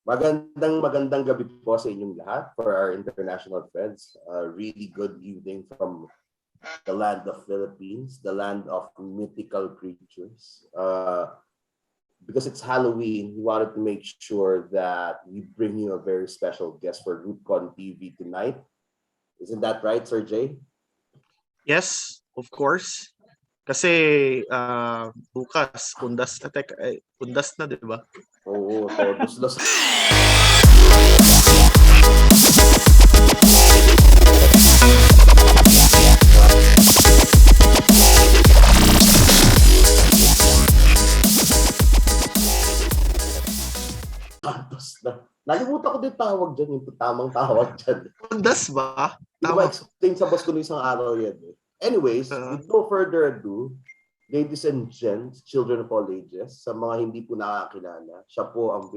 Magandang gabi po sa inyong lahat for our international friends. Really good evening from the land of Philippines, the land of mythical creatures. Because it's Halloween, we wanted to make sure that we bring you a very special guest for RootCon TV tonight. Isn't that right, Sir Jay? Yes, of course. Kasi bukas, undas na, di ba? Oo, todos. Nalimutan ko din tawag dyan, yung tamang tawag dyan. Undas ba? Hindi ko ma-explain sa boss ko ng isang araw yan. Anyways, with no further ado, ladies and gents, children of all ages, sa mga hindi po nakakilala, siya po ang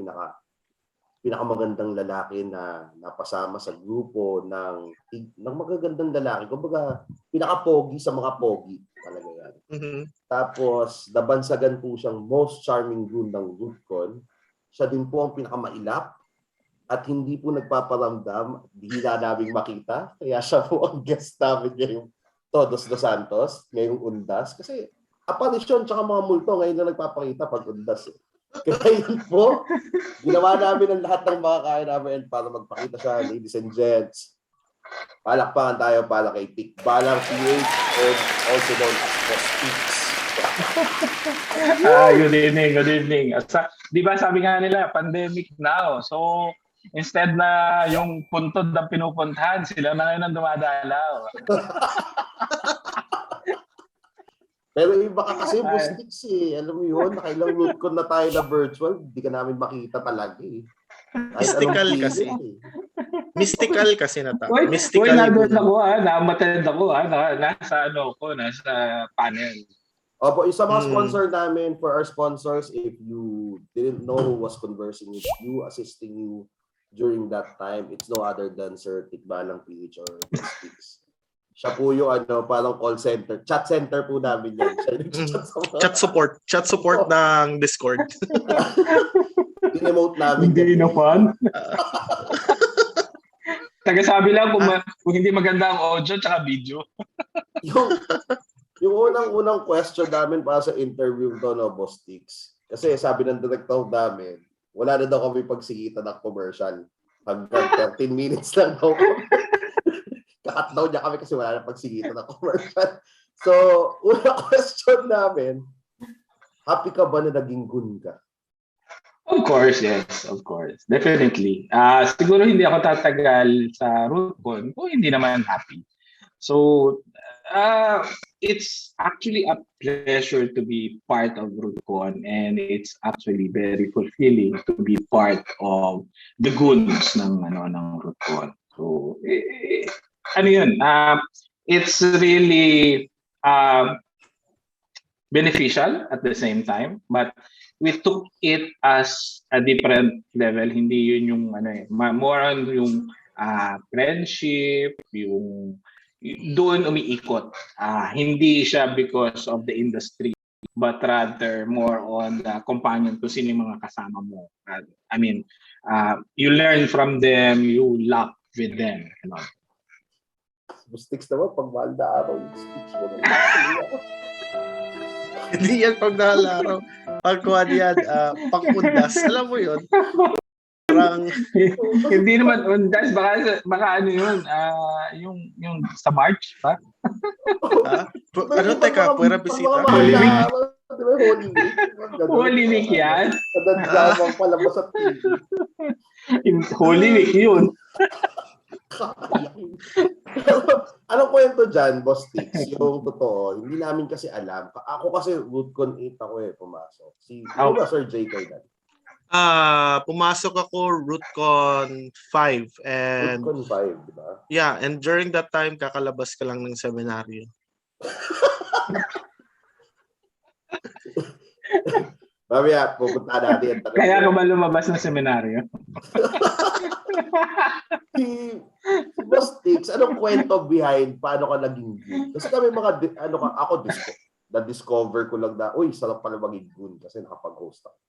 pinakamagandang lalaki na napasama sa grupo ng magagandang lalaki. Kumbaga, pinaka-pogi sa mga pogi. Talaga yan. Mm-hmm. Tapos, nabansagan po siyang most charming goon ng RootCon. Siya din po ang pinakamailap at hindi po nagpaparamdam. Hindi naming makita. Kaya siya po ang guest namin ngayong Todos dos Santos, ngayong undas. Kasi aparisyon tsaka mga multo ngayon na nagpapakita pag undas. Kaya yun po, ginawa namin ang lahat ng mga kaya namin para magpakita siya, ladies and gents. Palakpakan tayo para kay Tikbalang PH or also known as Boss Tiks. Good evening. Di ba sabi nga nila, pandemic now. So, instead na yung puntod na pinupuntahan, sila na ngayon ang dumadalaw. Pero iba ka kasi, Boss Tiks eh. Alam mo yun, nakailang RootCon na tayo na virtual, hindi ka namin makita talaga eh. Mystical kasi. Mystical kasi na tayo. Mystical. Nandun ako na-attend ako nasa panel. Opo, isa mga sponsor namin for our sponsors, if you didn't know who was conversing with you, assisting you during that time, it's no other than Sir Tikbalang PH or Tiks. Siya po yung parang call center, chat center po namin yan. Chat support ng Discord. In-emote namin. Hindi na fun. Tagasabi lang kung hindi maganda ang audio tsaka video. Yung unang question namin para sa interview to, no, Boss Tiks. Kasi sabi ng director namin, wala na daw kami pagsigitan ng commercial. Hanggang 13 minutes lang daw kami. Kakat daw niya kami kasi wala na pagsigitan ng commercial. So, unang question namin, happy ka ba na naging goon ka? Of course, yes. Of course. Definitely. Siguro hindi ako tatagal sa RootCon kung hindi naman happy. So, it's actually a pleasure to be part of RootCon, and it's actually very fulfilling to be part of the goons ng RootCon. So, it's really beneficial at the same time, but we took it as a different level. Hindi yun yung more on yung friendship, yung doon umiikot. Hindi siya because of the industry, but rather more on the companion to sino yung mga kasama mo. You learn from them, you laugh with them. Tiks naman, pag mahal na araw yung speech mo. Hindi yan pag mahal na araw. Pagkuhan yan, pang-undas. Alam mo yun? Parang... Hindi naman undas. Baka yun? Yung sa March, pa? Teka, puwera bisita? Holy Week. Holy Week. Holy Week yan? Kadadamang palabas at TV. Holy Week yun. Anong kwento dyan, Boss Tiks? Yung totoo, hindi namin kasi alam. Ako kasi RootCon 8 ako pumasok. Sir J. Kaidan. Pumasok ako RootCon 5 and RootCon 5, di ba? Yeah, and during that time kakalabas ka lang ng seminaryo. Mamaya, pupunta natin. Kaya ka ba lumabas ng seminaryo? Si Boss Tiks, anong kwento behind paano ka naging goon? Kasi kami na-discover ko lang na, sarap pala maging goon kasi nakapag-host ako.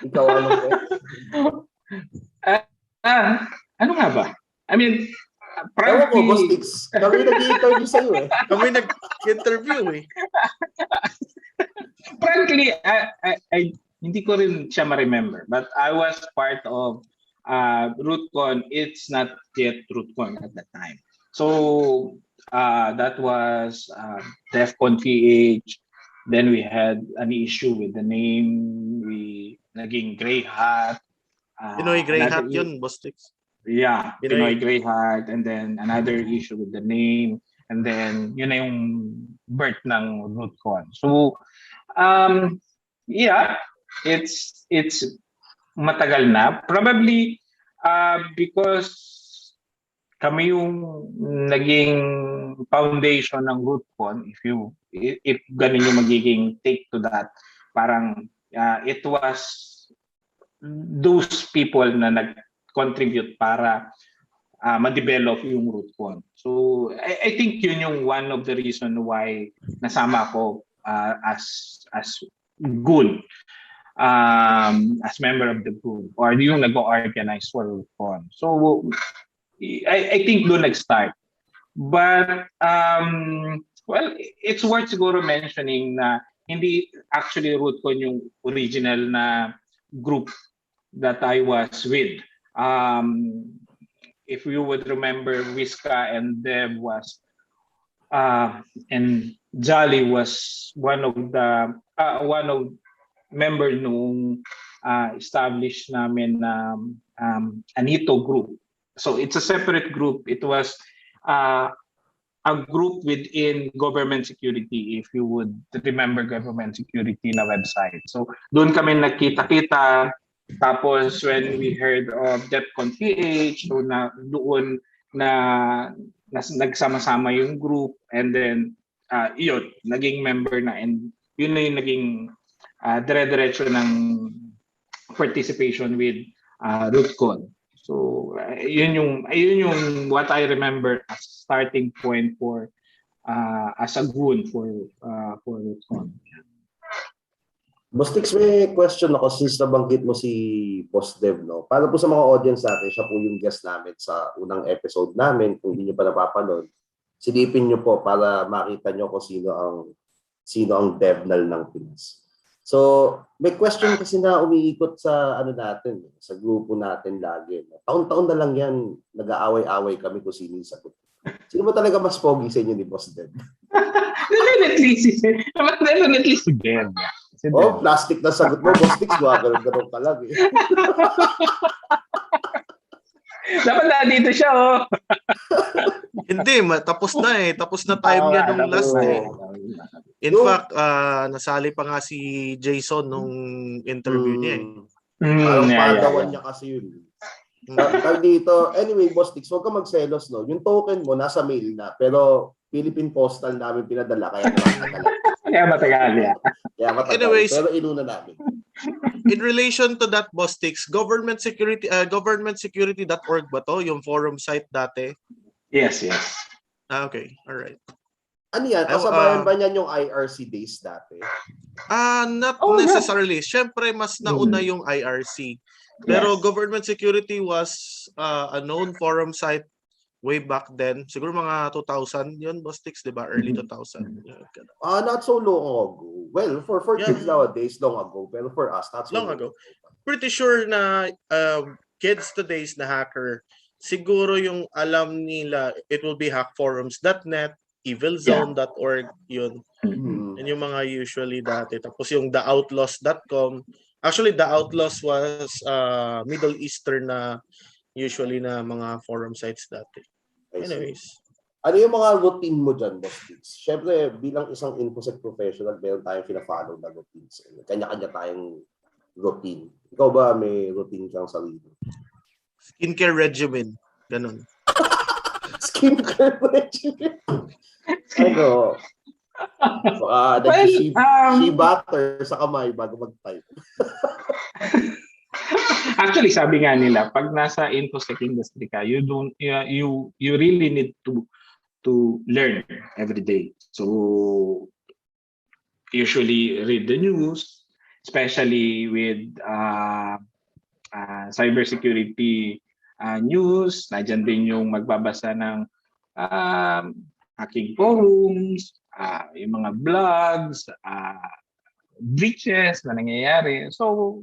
Ikaw, anong kwento? Ah, ano nga ba? I mean, Ewan ko, Boss frankly, Tix. Kami nag-i-interview sa'yo eh. Kami nag-interview eh. frankly, hindi ko rin siya ma-remember. But I was part of RootCon. It's not yet RootCon at that time. So that was DEFCON PH. Then we had an issue with the name. We naging Grey Hat. Pinoy Grey Another Hat yun, Boss Tix. Yeah, Pinoy- Pinoy Grey Hat, and then another issue with the name, and then yun na yung birth ng RootCon. So, yeah, it's matagal na. Probably because kami yung naging foundation ng RootCon, if ganun yung magiging take to that, parang it was those people na nag-contribute para ma-develop yung RootCon. So I think yun yung one of the reason why nasama ko as goon, as member of the goon, or yung nag-organize for RootCon. So I think doon nag-start. But well, it's worth siguro mentioning na hindi actually RootCon yung original na group that I was with. If you would remember, Wiska and Dev was and Jolly was one of member nung established namin na Anito group. So it's a separate group. It was a group within government security, if you would remember government security na website. So doon kami nagkita-kita. Tapos when we heard of DEFCON PH, so doon nagsama-sama yung group, and then yun, naging member na, and yun na yung naging dire-diretso ng participation with RootCon. So yun yung what I remember as starting point for as a goon for RootCon. Boss Tix, may question ako since nabanggit mo si Boss Dev, no? Para po sa mga audience natin, siya po yung guest namin sa unang episode namin. Kung hindi nyo pa napapanood, silipin nyo po para makita nyo kung sino ang DevNal ng Pinas. So, may question kasi na umiikot sa natin, sa grupo natin lagi. Taon-taon na lang yan, nag-aaway-away kami kung sino yung sagot. Sino ba talaga mas pogi sa inyo ni Boss Dev? Definitely si Dev. Oh, plastic na sagot mo, Boss Tix. Ganun ka lang eh. Dapat na dito siya, oh. Hindi, tapos na eh. Tapos na time niya nung last eh. In fact, nasali pa nga si Jason nung interview niya eh. Parang padawan niya kasi yun. Dito, anyway, Boss Tix, huwag ka magselos, no? Yung token mo, nasa mail na. Pero Philippine Postal namin pinadala, kaya matagal. Anyways, pero inuna namin. In relation to that, Boss Tix, governmentsecurity.org ba to? Yung forum site dati? Yes. Okay, alright. Ano yan? Kasabayan ba niyan yung IRC days dati? Not necessarily. Siyempre, mas nauna yung IRC. Pero government security was a known forum site way back then. Siguro mga 2000 yun, Boss Tix, di ba? Early 2000. Not so long ago. Well, for kids nowadays, long ago. Pero for us, not so long ago. Pretty sure na kids today's na hacker, siguro yung alam nila, it will be hackforums.net, evilzone.org, yun. Yun yung mga usually dati. Tapos yung theoutlaws.com. Actually, The Outlaws was Middle Eastern na usually na mga forum sites dati. Anyways. Ano yung mga routine mo dyan, Boss Tix? Siyempre, bilang isang InfoSec professional, meron tayong pina-follow na routines. Kanya-kanya tayong routine. Ikaw ba may routine kang sarili? Skincare regimen. Ganun. Skincare regimen? Ano? She butter sa kamay bago mag-type. Actually, sabi nga nila, pag nasa InfoSec industry ka, you really need to learn every day. So usually read the news, especially with cybersecurity news, nandiyan din yung magbabasa ng hacking forums, yung mga blogs, breaches na nangyayari. So,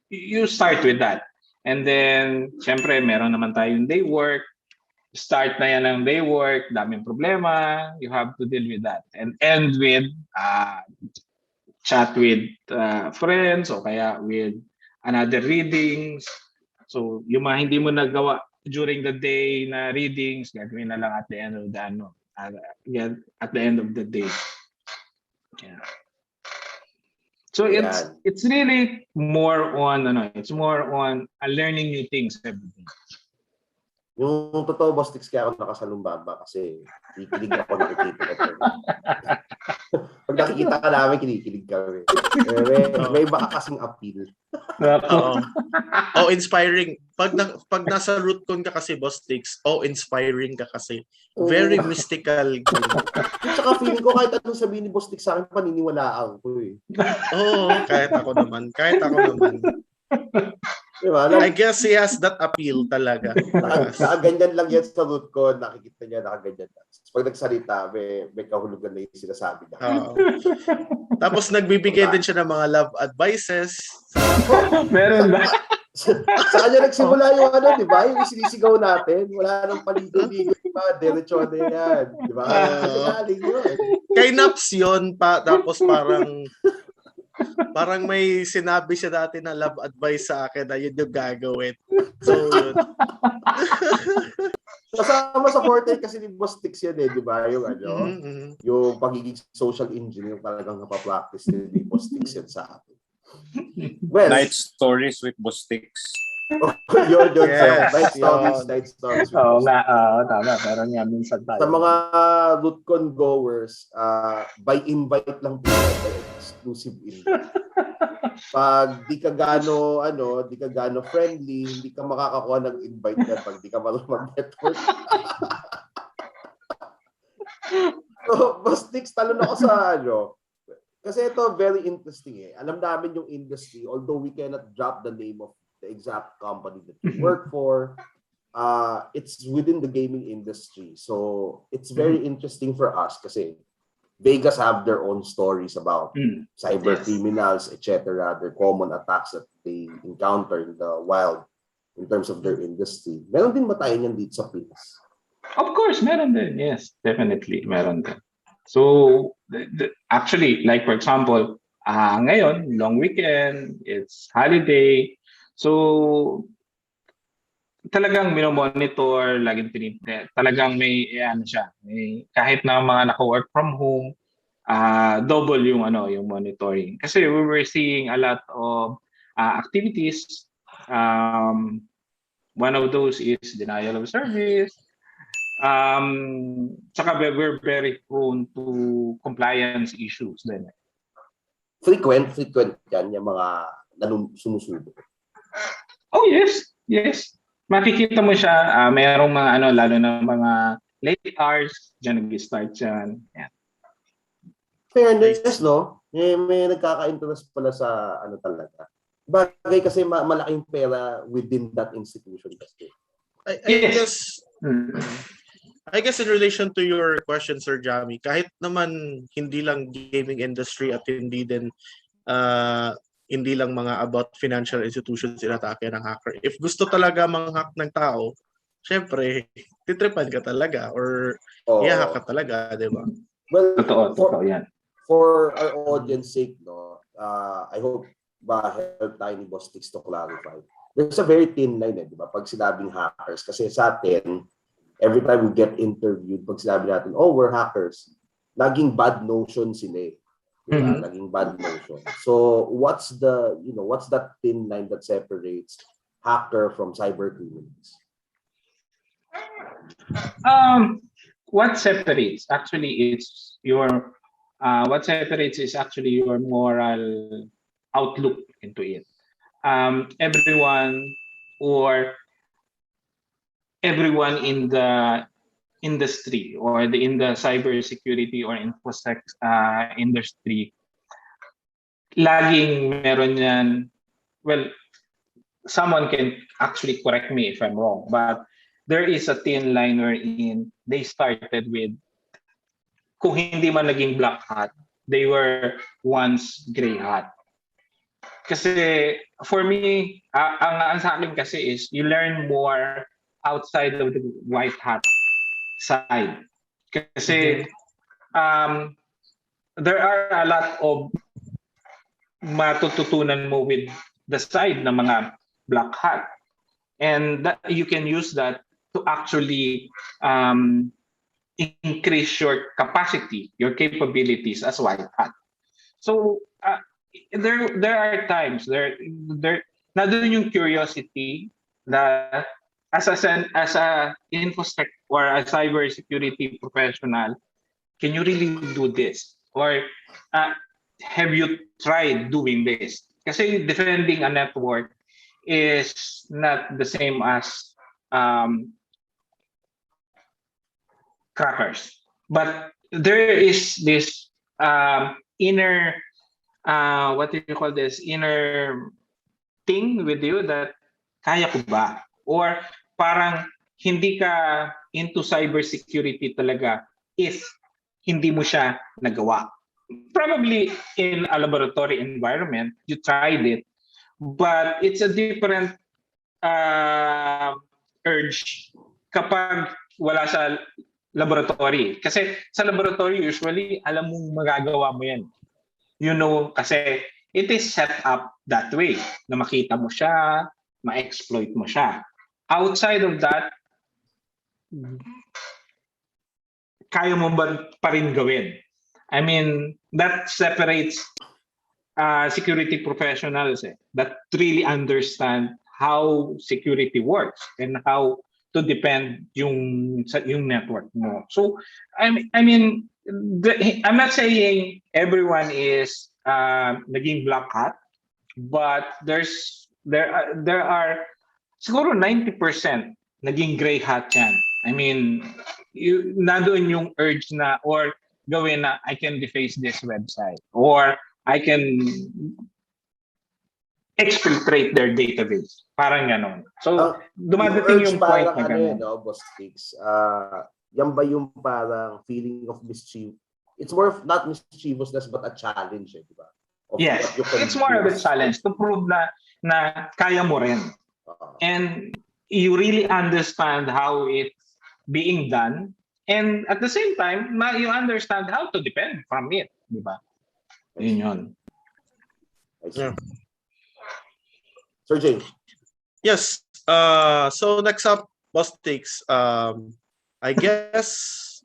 you start with that. And then, syempre, meron naman tayong day work. Start na yan ng day work, daming problema, you have to deal with that. And end with chat with friends o kaya with another readings. So, yung mga hindi mo nagawa during the day na readings, gagawin na lang at the end of the at the end of the day. Yeah. So it's really more on learning new things every day. Yung totoo, Boss Tix, kaya ako nakasalumbaba kasi kikilig ako nakikita ko. Pag nakikita ka namin, kinikilig kami. May baka kasing appeal. Inspiring. Pag nasa rootcon ka kasi, Boss Tix, inspiring ka kasi. Very mystical. Tsaka feeling ko kahit anong sabihin ni Boss Tix sa akin, paniniwalaan ko eh. Kahit ako naman. Diba? I guess he has that appeal talaga. Nakaganyan lang yan sa root ko, nakikita niya nakaganyan lang. Pag nagsalita, may kahulugan na yung sinasabi niya. Tapos nagbibigay din siya ng mga love advices. Meron ba? Sa kanya nagsimula yung di ba? Yung sinisigaw natin, wala nang paligo-ligo, diba? Diretso na yan. Diba? Galing yun. Kay Naps yun, tapos parang may sinabi siya dati na love advice sa akin na yun yung gagawin. So, yun. Kasama sa forte kasi ni Boss Tix yan di ba? Yung yung pagiging social engineer talagang napapractice ni Boss Tix yan sa atin. Well, Night Stories with Boss Tix. Yun. Night stories. Tama. Pero nga minsan tayo. Sa mga rootcon goers, by invite lang po, by exclusive invite. Pag di ka gaano friendly, hindi ka makakakuha ng invite na pag di ka marunong mag-network. So, Boss Tix, talon ako sa kasi ito very interesting Alam namin yung industry, although we cannot drop the name of the exact company that we work for. It's within the gaming industry. So it's very interesting for us kasi Vegas have their own stories about cyber criminals, etc. Their common attacks that they encounter in the wild in terms of their industry. Meron din ba tayo niyan dito sa Pinas? Of course, meron din. Yes, definitely. Meron din. So, actually, like for example, ngayon, long weekend, it's holiday. So, talagang minomonitor, laging tinitest. Talagang may kahit na mga naka-work from home, double yung monitoring. Kasi we were seeing a lot of activities. One of those is denial of service. Tsaka we're very prone to compliance issues din. Frequent yan yung mga sumusubo. Oh yes. Makikita mo siya, mayroong mga lalo na mga late hours, diyan nag-start yan. Yeah. Fairness, no? May nagkaka-interest pala sa talaga. Bagay kasi malaking pera within that institution kasi. I guess in relation to your question, Sir Jamie, kahit naman hindi lang gaming industry at hindi lang mga about financial institutions inatake ng hacker. If gusto talaga mang-hack ng tao, syempre, titripan ka talaga or i-hack ka talaga, di ba? Well, totoo yan. For our audience sake, I hope help tayo ni Boss Tix to clarify. There's a very thin line, di ba? Pag sinabing hackers, kasi sa atin, every time we get interviewed, pag sinabi natin, we're hackers, naging bad notion sila Naging bad notion. So what's that thin line that separates hacker from cyber criminals? What separates is actually your moral outlook into it. Everyone in the industry or in the cybersecurity or infosec industry, laging meron yan. Well, someone can actually correct me if I'm wrong, but there is a thin line wherein they started with, kung hindi man naging black hat, they were once gray hat. Kasi for me, ang sa akin kasi is you learn more outside of the white hat side. Kasi there are a lot of matututunan mo with the side ng mga black hat. And that you can use that to actually increase your capacity, your capabilities as white hat. So there are times there nandun yung curiosity that as a infosec or a cybersecurity professional, can you really do this? Or have you tried doing this? Kasi defending a network is not the same as crackers. But there is this inner, what do you call this? Inner thing with you that kaya ko ba? Or parang hindi ka into cybersecurity talaga if hindi mo siya nagawa. Probably in a laboratory environment, you tried it, but it's a different urge kapag wala sa laboratory. Kasi sa laboratory, usually, alam mong magagawa mo yan. You know, kasi it is set up that way, na makita mo siya, ma-exploit mo siya. Outside of that, kaya mo ba pa rin gawin? I mean, that separates security professionals that really understand how security works and how to depend yung network mo. So, I mean, I'm not saying everyone is naging black hat, but there are siguro 90% naging gray hat yan. I mean, nandoon yung urge na or gawin na I can deface this website or I can exfiltrate their database. Parang gano'n. So, dumadating yung point na gano'n. Boss Tix, yan ba yung parang feeling of mischief? It's more of not mischievousness but a challenge, di ba? Yes, it's more of a challenge to prove na kaya mo rin. And you really understand how it's being done. And at the same time, you understand how to depend from it, di ba? Yun. Yeah. Sir James. Yes. So next up, Boss Tix. I guess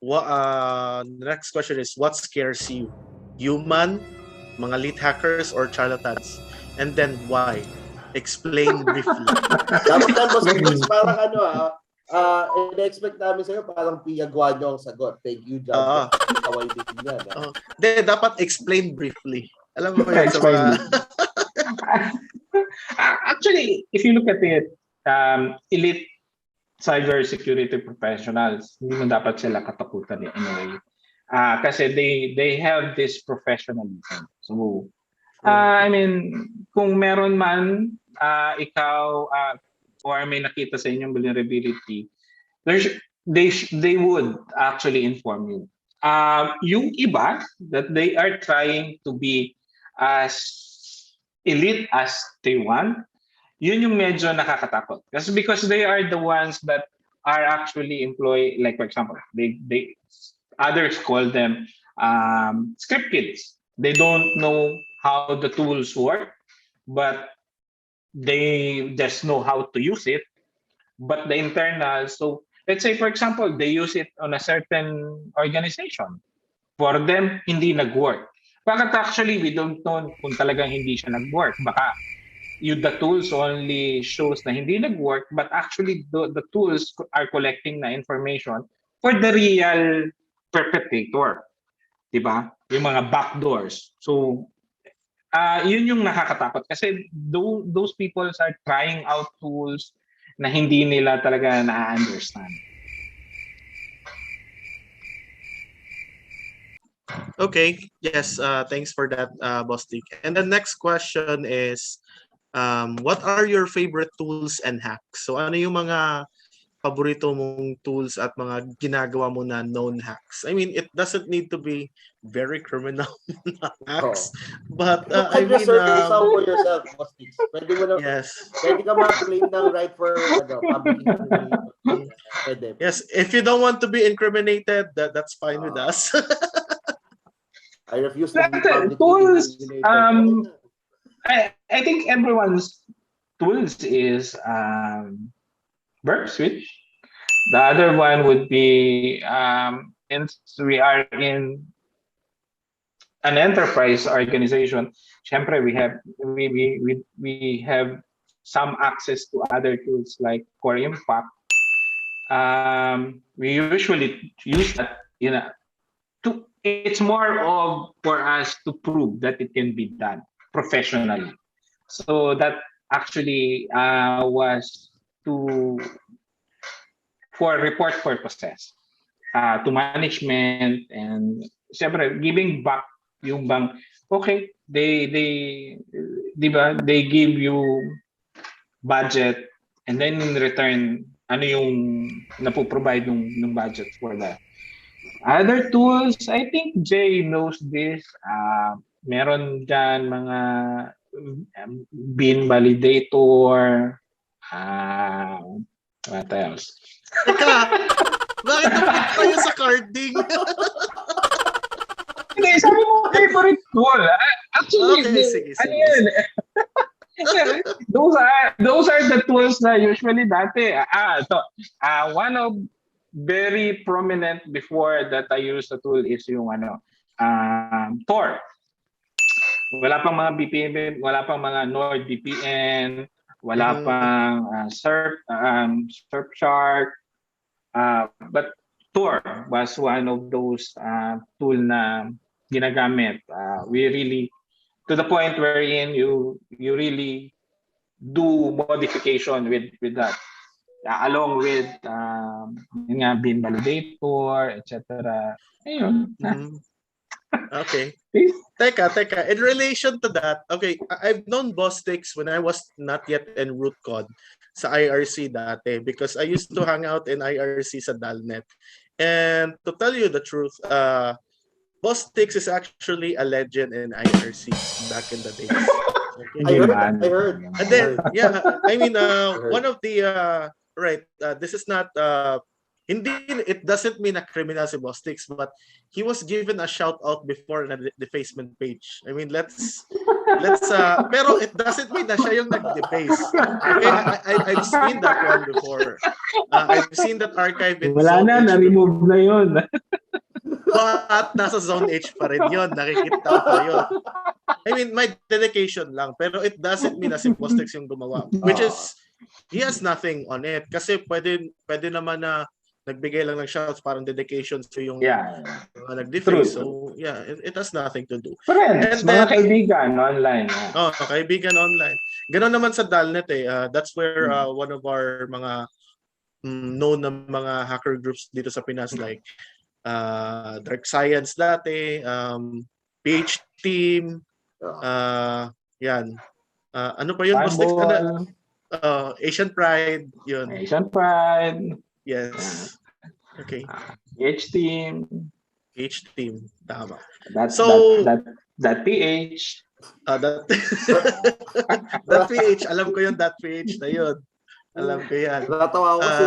the next question is, what scares you? Human, mga lead hackers, or charlatans? And then why? Explain briefly. Dapat yan, Boss Tix, parang in-expect namin sa'yo, parang piyagwa nyo ang sagot. Thank you, John. Kaway din yan. Dapat explain briefly. Alam mo yan sa mga... Actually, if you look at it, elite cybersecurity professionals, hindi mo dapat sila katakutan anyway. Kasi they have this professionalism. So, I mean, kung meron man ikaw or may nakita sa inyong vulnerability, they would actually inform you. Yung iba that they are trying to be as elite as they want, yun yung medyo nakakatakot. Because they are the ones that are actually employed, like for example, they others call them script kids. They don't know how the tools work, but they just know how to use it. But the internal, so let's say for example, they use it on a certain organization. For them, hindi nag-work. Bakit actually we don't know kung talagang hindi siya nag-work? Baka the tools only shows na hindi nag-work, but actually the tools are collecting na information for the real perpetrator. Diba? Yung mga backdoors. So, yun yung nakakatakot. Kasi those people are trying out tools na hindi nila talaga na-understand. Okay. Yes. Thanks for that, Boss Tix. And the next question is, what are your favorite tools and hacks? So ano yung mga paborito mong tools at mga ginagawa mo na known hacks? I mean, it doesn't need to be very criminal hacks, but You I can mean, reserve some for yourself, Bostix. Pwede mo na, yes. pwede ka ma-claim ng right for public incrimination. Pwede. Yes, if you don't want to be incriminated, that's fine with us. I refuse to be That's publicly tools. incriminated. I think everyone's tools is burp switch. The other one would be since we are in an enterprise organization, syempre we have some access to other tools like Core Impact. We usually use that, it's more of for us to prove that it can be done professionally. So that actually was for report purposes, to management, and syempre giving back yung bang okay, they di ba, they give you budget, and then in return ano yung napoprovide ng budget for that. Other tools, I think Jay knows this. Meron dyan mga bin validator. What else? Teka, bakit napunta tayo sa carding? Hindi, sabi mo favorite tool. Actually, Okay, sige. ano yun? Those are the tools na usually dati. One of very prominent before that I use the tool is yung Tor. Wala pang mga VPN, wala pang mga NordVPN, wala pang Surfshark, but Tor was one of those tool na ginagamit. We really, to the point wherein you really do modification with that. Along with bin validator, etc. Ayun. Okay. Teka. In relation to that, okay, I've known Bostix when I was not yet in RootCon sa IRC dati because I used to hang out in IRC sa Dalnet. And to tell you the truth, Bostix is actually a legend in IRC back in the days. Okay. I heard. And then, yeah, I mean, one of the this is not it doesn't mean a criminal si Bostix, but he was given a shout out before na defacement page. I mean, let's pero it doesn't mean na siya yung nag-deface. Okay, I've seen that one before. I've seen that archive in Wala Zone na, H. na-remove na yun. But nasa Zone H pa rin yun. Nakikita ko pa yun. I mean, my dedication lang. Pero it doesn't mean na si Bostix yung gumawa. Which is, he has nothing on it. Kasi pwede naman na nagbigay lang ng shouts, parang dedication to yung nag-deface. So, yeah, it has nothing to do. Friends, mga kaibigan online. Kaibigan online. Ganon naman sa Dalnet eh. That's where one of our mga known na mga hacker groups dito sa Pinas like Dark Science dati, PH Team, yan. Ano pa yun? Asian Pride, yun. Asian Pride. Yes. Okay. PH Team. PH Team. Tama. That PH. That PH. Alam ko yun, that PH na yun. Alam ko yan. Natatawa ko kasi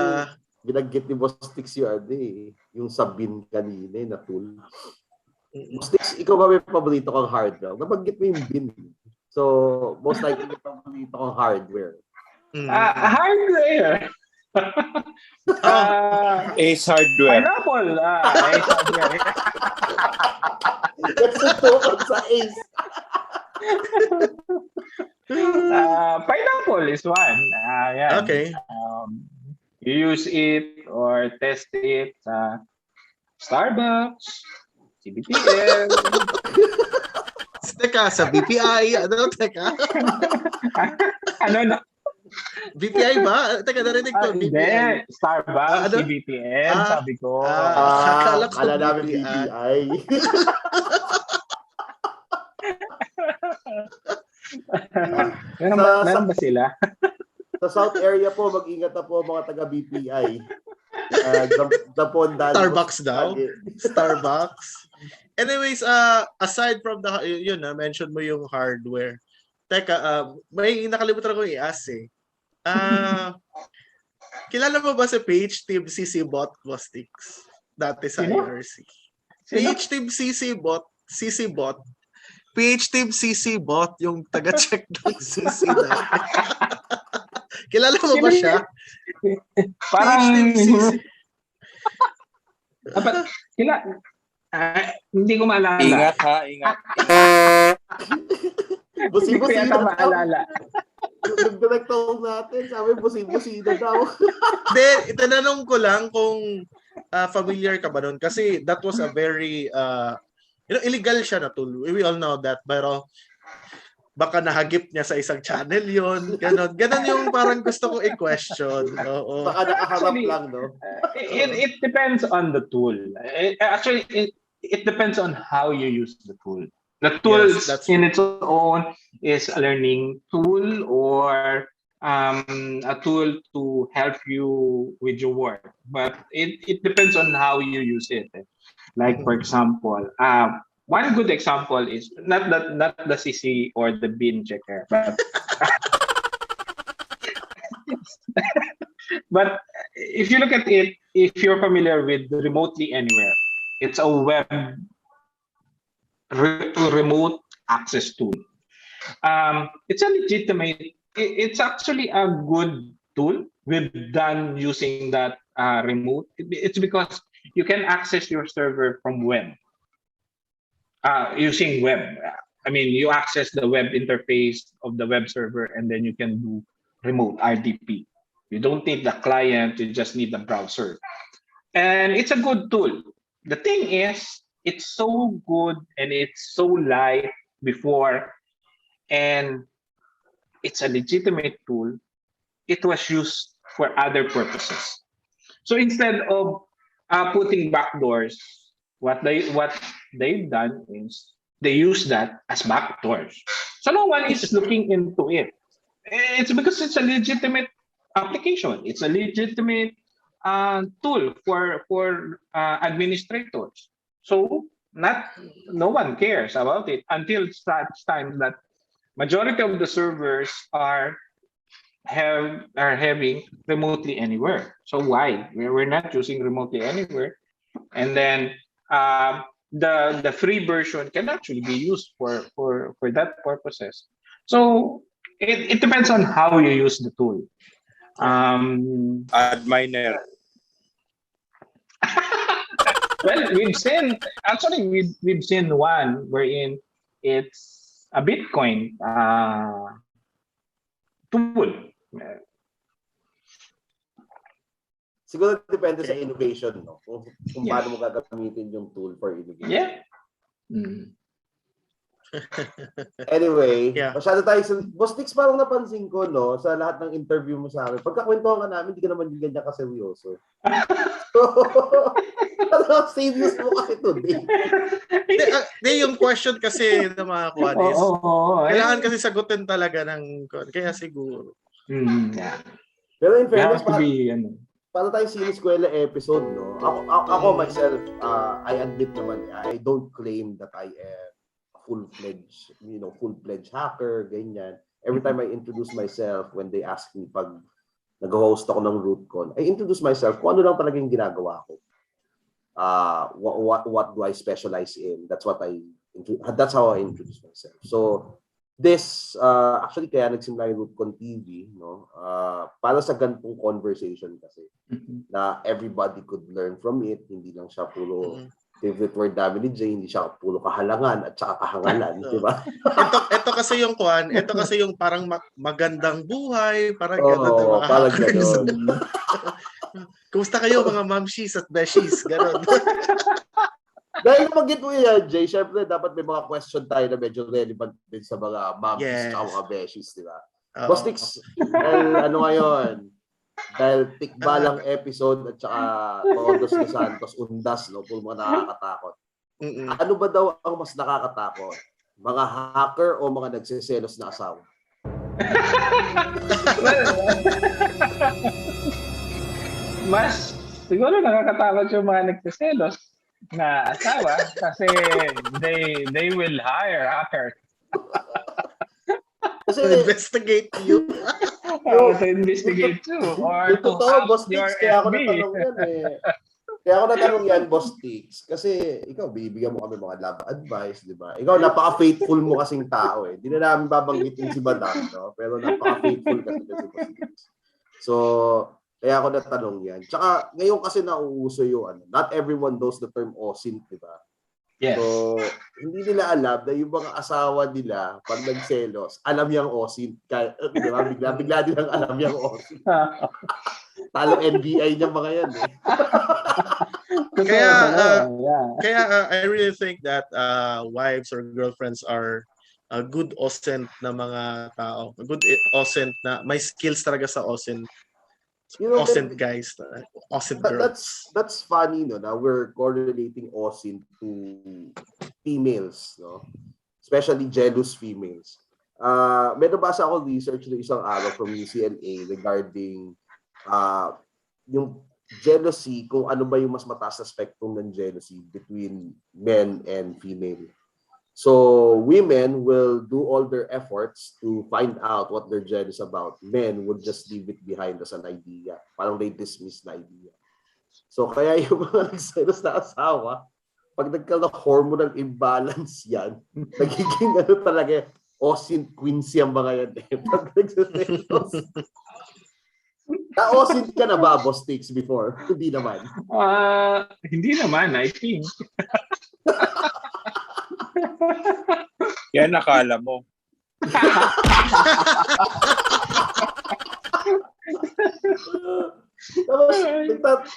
binanggit ni Bostix yung sa bin kanina na tool. Bostix, ikaw ba may paborito kang hardware? Nabanggit mo yung bin. So, most likely may paborito kang hardware. Hardware. Ace Hardware. Pineapple. Ace Hardware. That's the token sa Ace. Pineapple is one. Yeah. Okay. You use it or test it sa Starbucks, CBTL. Teka, sa BPI. Teka. Ano na? BPI ba? Teka, narinig ko. Hindi. Starbucks, CBTL, sabi ko. Akala namin BPI. Meron ba sila? Sa South area po, mag-ingat na po mga taga-BPI. Starbucks daw. Starbucks. Anyways, aside from the, yun na, mention mo yung hardware. Teka, may nakalimutan ko i-ask eh. Kilala mo ba si PH Team CC Bot Bostix? Dati sa IRC. PH Team CC Bot, PH Team CC Bot, yung taga-check ng CC natin. Kilala mo ba siya? Parang hindi ko maalala. Ingat ha, ingat. Busi-busi na maalala. Yung director natin, sabi busi-busi na daw. Then, itananong ko lang kung familiar ka ba nun? Kasi that was a very, illegal siya na tool. We all know that. Pero baka nahagip niya sa isang channel yon, ganon yung parang gusto ko i-question. Oo. Baka nakaharap lang, no? It depends on the tool. Actually, it depends on how you use the tool. The tool in its own is a learning tool or a tool to help you with your work. But it depends on how you use it. Like, for example, one good example is not the CC or the bin checker, but if you look at it, if you're familiar with Remotely Anywhere, it's a web remote access tool. It's a legitimate. It's actually a good tool. We've done using that remote. It's because you can access your server from web. Using web. I mean, you access the web interface of the web server and then you can do remote RDP. You don't need the client, you just need the browser. And it's a good tool. The thing is, it's so good and it's so light before, and it's a legitimate tool. It was used for other purposes. So instead of putting backdoors, what they've done is they use that as backdoors. So no one is looking into it. It's because it's a legitimate application. It's a legitimate tool for administrators. So no one cares about it until such time that majority of the servers are having Remotely Anywhere. So why? We're not using Remotely Anywhere. And then the free version can actually be used for that purposes. So it depends on how you use the tool. Adminer. Well, we've seen one wherein it's a Bitcoin tool. Siguro depende sa innovation, no? Kung paano mo gagamitin yung tool for innovation. Yeah. Anyway, masyado tayo sa... Boss Tix, parang napansin ko, no? Sa lahat ng interview mo sa amin, pagkakwentuhan ka namin, hindi ka naman ganyan kaseryoso. So, parang serious mo kasi today. Hindi, yung question kasi ng mga kuwanis, kailangan kasi sagutin talaga ng... Kaya siguro. Yeah. Pero in fairness, para tayong siniskwela episode, no? Ako myself, I admit naman, I don't claim that I am full-fledged hacker, ganyan. Every time I introduce myself, when they ask me pag nag-host ako ng RootCon, I introduce myself kung ano lang talaga yung ginagawa ko. What do I specialize in? That's how I introduce myself. So this actually kaya nagsimula yung RootCon TV, no? Para sa ganitong conversation kasi na everybody could learn from it, hindi lang siya puro favorite word namin ni Jay, hindi siya puro kahalangan at saka kahangalan, di ba? ito kasi yung ito kasi yung parang magandang buhay, parang gano'n, mga parang hackers. gano'n. Kumusta kayo mga mamshis at beshies, gano'n. Dahil nabanggit mo yan, Jay, syempre dapat may mga question tayo na medyo relevant din sa mga mamshis at mga beshies, di ba? Boss Tix, ano ngayon? Dahil Tikbalang episode at saka Todos ni Santos Undas, no? Puro mga nakakatakot. Ano ba daw ang mas nakakatakot? Mga hacker o mga nagsiselos na asawa? Mas siguro nakakatakot yung mga nagsiselos na asawa kasi they will hire hacker Kasi To investigate you. to investigate you or yung to totoo, hack Boss your Tix, kaya ako FB. natanong yan eh. Kaya ako natanong yan, Boss Tix, kasi ikaw, bibigyan mo kami mga love advice, di ba? Ikaw, napaka-faithful mo kasing tao eh. Hindi na namin babanggitin si Badang, no? Pero napaka-faithful kasi si Boss Tix. So, kaya ako natanong yan. Tsaka, ngayon kasi nauuso yung not everyone knows the term OSINT, di ba? Yes. So, hindi nila alam na yung mga asawa nila, pag nagselos, alam yung OSINT. Di ba? Bigla nilang alam yung OSINT. Talo NBI niya mga yan eh. Kaya I really think that wives or girlfriends are good OSINT na mga tao. Good OSINT na may skills talaga sa OSINT. OSINT guys, OSINT girls. That's funny, no? Now we're correlating OSINT to females, no? Especially jealous females. May nabasa ako research ng isang araw from UCLA regarding yung jealousy, kung ano ba yung mas mataas na spectrum ng jealousy between men and female. So women will do all their efforts to find out what they're jealous about. Men would just leave it behind as an idea. Parang they dismiss the idea. So kaya yung mga nagselos na asawa, pag nagkaroon ng hormonal imbalance yan, nagiging talaga, OSINT queens yung mga yan eh. Pag nagselos. Na-OSINT ka na ba, Boss Tix, before? Hindi naman. Hindi naman, I think. Yan nakala mo. Tapos,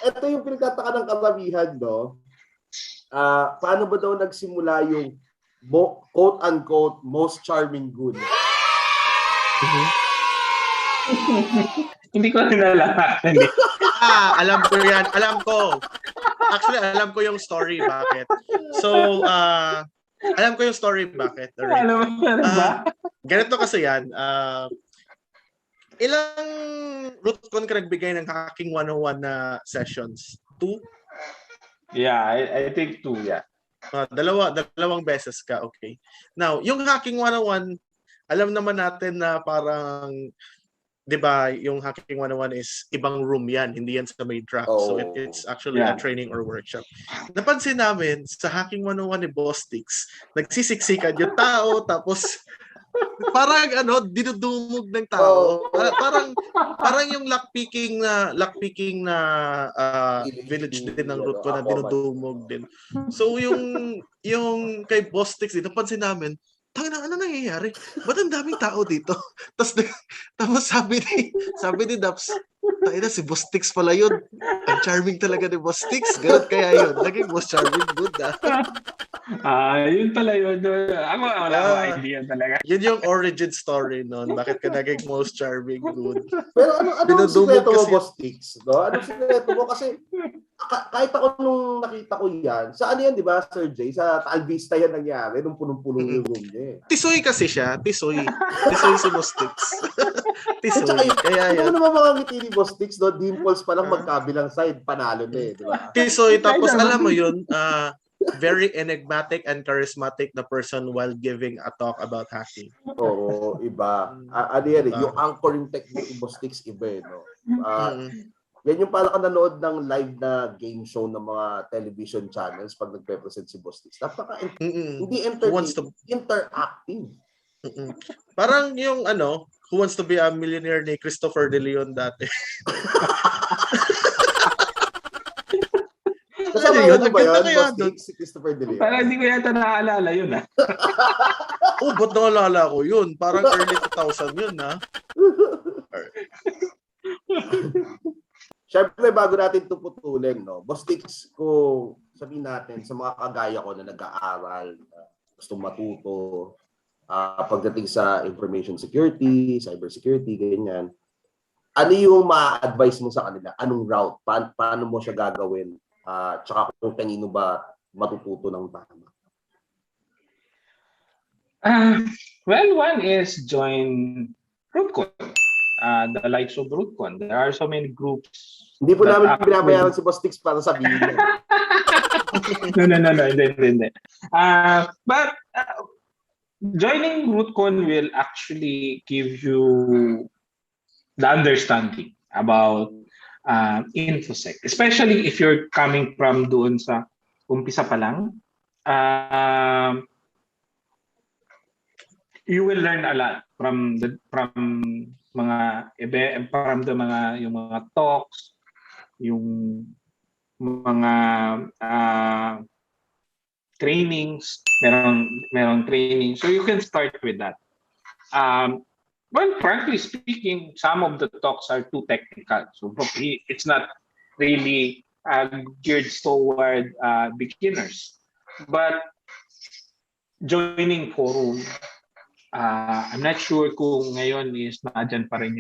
ito yung pinagtataka ng karamihan, no? Paano ba daw nagsimula yung quote-unquote most charming good? Hindi ko rin alam. Alam ko yan. Alam ko. Actually, alam ko yung story bakit. So, alam ko yung story bakit. Alright. Alam mo ba? Ganito kasi yan. Ilang rootcon ka nagbigay ng Hacking 101 na sessions? 2? Yeah, I think 2, yeah. Dalawang beses ka, okay. Now, yung Hacking 101, alam naman natin na parang, di ba, yung Hacking 101 is ibang room yan, hindi yan sa may draft. So it's actually a training or workshop. Napansin namin sa Hacking 101 ni Boss Tix, nagsisiksikan yung tao, tapos parang dinudumog ng tao. Parang yung lockpicking na village din ng root ko na dinudumog din. So yung kay Boss Tix, napansin namin, tangina, ano nangyayari? Ba't ang daming tao dito? Tapos sabi ni Daps, tangina, si Boss Tix pala yun. Ang charming talaga ni Boss Tix. Ganun kaya yun. Naging most charming good Yun pala yun. Ako wala idea talaga. Yun yung origin story nun. Bakit ka naging most charming good? Pero ano sikreto mo, Boss Tix? No? Anong sikreto mo? Kasi kahit ako nung nakita ko yan, sa ano yan, di ba, Sir Jay? Sa Taal Vista yan nangyari, nung punong-punong yung room niya. Tisoy kasi siya. Tisoy si Boss Tix. Tisoy. Kaya yan. Ano naman mga ngiti ni Boss Tix, no? Dimples pa lang magkabilang side, panalo na eh, di ba? Tisoy, tapos alam mo yun, very enigmatic and charismatic the person while giving a talk about hacking. Oo, iba. Ano yan, yung anchoring technique ni Boss Tix, iba eh, no? Yan yung parang nanood ng live na game show ng mga television channels pag nagpe-present si Boss Tix. Hindi interactive. Parang yung Who Wants to Be a Millionaire ni Christopher De Leon dati. Kasama yun ba yun, Boss Tix, si Christopher De Leon? Parang hindi ko yata naaalala yun, Ba't naalala ko yun? Parang early 2000 yun, Siyempre, bago natin ito putulin, no? Boss Tix, kung sabihin natin sa mga kagaya ko na nag-aaral, gusto matuto, pagdating sa information security, cyber security, ganyan, ano yung ma-advise mo sa kanila? Anong route? Paano mo siya gagawin? Tsaka kung kanino ba matututo ng tama? Well, one is join RootCon. The likes of RootCon. There are so many groups. Hindi po that namin actually- binabayaran si Boss Tix para sabihin yan. No. Hindi. But joining RootCon will actually give you the understanding about InfoSec, especially if you're coming from doon sa umpisa pa lang. You will learn a lot from the yung mga talks, yung mga trainings, merong training. So you can start with that. Well, frankly speaking, some of the talks are too technical. So it's not really geared toward beginners. But joining forum, I'm not sure kung ngayon is nandyan pa rin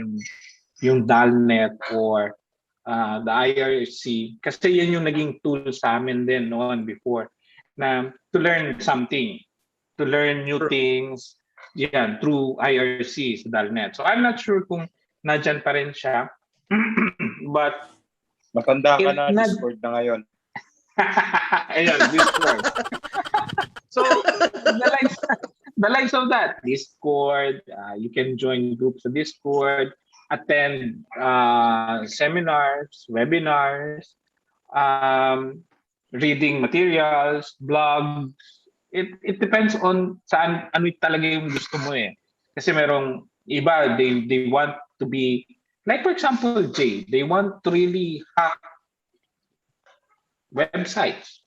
yung DALNet or the IRC. Kasi yan yung naging tool sa amin din noon before na to learn something, to learn new things, yan, through IRC sa DALNet. So I'm not sure kung nandyan pa rin siya. But Matanda ka na, Discord na ngayon. Ayun, Discord. So the likes of that, Discord, you can join groups of Discord, attend seminars, webinars, reading materials, blogs. It depends on saan ano talaga yung gusto mo eh. Kasi merong iba, they want to be, like for example, Jay, they want to really hack websites.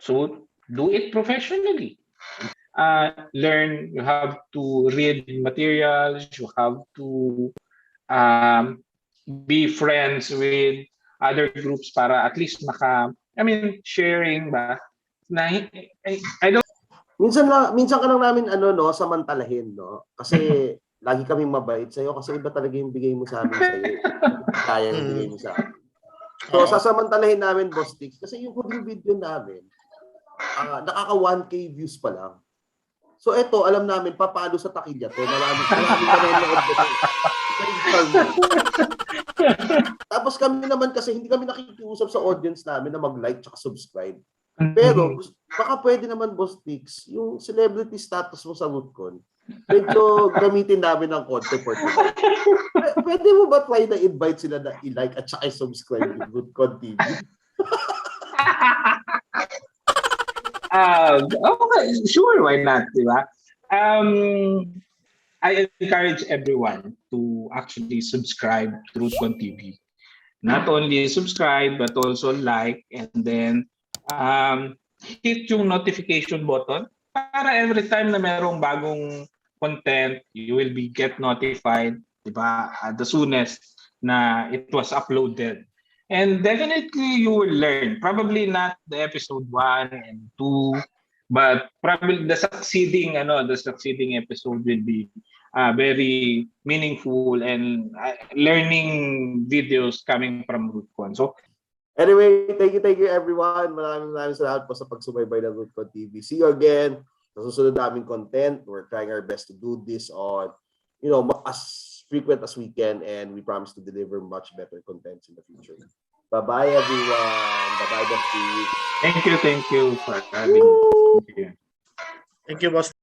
So do it professionally. Learn, you have to read materials, you have to be friends with other groups para at least sharing ba na I don't. Minsan ka lang namin samantalahin, no? Kasi lagi kaming mabait sa iyo kasi iba talaga yung bigay mo sa amin sa iyo. Kaya yung bigay mo sa amin. So sasamantalahin namin, Boss Tix, kasi yung huling video namin nakaka 1K views pa lang. So eto, alam namin papalo sa takilya to. Maraming nanonood dito. Tapos kami naman kasi hindi kami nakikiusap sa audience namin na mag-like at subscribe. Pero baka pwede naman, Boss Tix, yung celebrity status mo sa RootCon, medyo gamitin namin ng content for today. Pwede mo ba try na invite sila na i-like at saka i-subscribe yung RootCon TV? Okay, sure, why not, di ba? I encourage everyone to actually subscribe to RootCon TV. Not only subscribe, but also like, and then hit yung notification button para every time na merong bagong content, you will get notified, di ba? The soonest na it was uploaded. And definitely you will learn. Probably not the episode 1 and 2, but probably the succeeding episode will be very meaningful and learning videos coming from RootCon. So anyway, thank you everyone. Maraming salamat po sa pagsubaybay ng RootCon TV. See you again sa susunod naming content. We're trying our best to do this on, as frequent as we can, and we promise to deliver much better contents in the future. Bye-bye, everyone. Bye-bye, Boss Tix. Thank you for having me. Thank you, Boss.